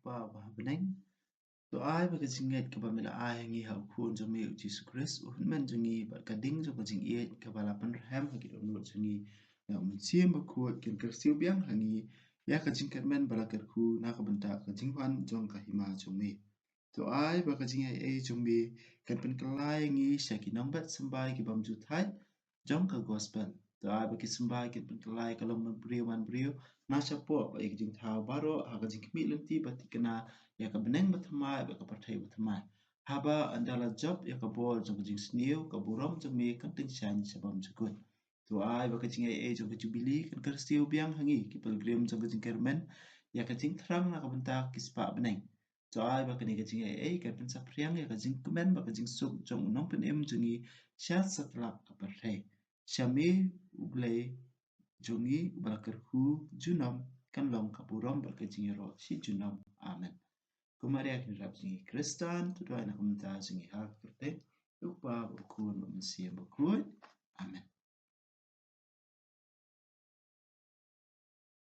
ukpa bah beneng. To ai ba kajinget ka ba mila ai ngi ha khun jo me Jesus Christ u men jungi ba kading jo kajing ie ka bala pan ham ha kid onut jungi na mun sim ba khu kin ker siu biang hangi ya kajing ker men bala ker khu na ka banta kajing fan jong ka hima jo me. To ai ba kajing ai jong me kan pen kalai ngi shaki nambat sambai ki bam ju thai jong ka gospel. To ai ba ki sambai kin pen kalai kalom man brio na chapo ba ik jing thao baro ha kajing mi lenti ba tikana ya ka beneng bathamai ba ka pathai bathamai haba andala job ya ka bol jong jing snew ka burom jong me kan ting shan sabam jukun to ai ba ka jing ai jong ka jubili kan ka stiu biang hangi ki pilgrim jong ka jing kermen ya ka jing thrang na ka banta kispa beneng to ai ba ka ni ka jing ai kan pen sapriang ya ka jing kemen ba ka jing suk jong nong pen em jongi shat satlak ka pathai shami ublei jongi balakerhu junam kan long ka burom ba ka jing ro si junam amen. Kumaria kin rap singi Kristan tu doa na kumta singi hak kerte ukpa ukun manusia bakut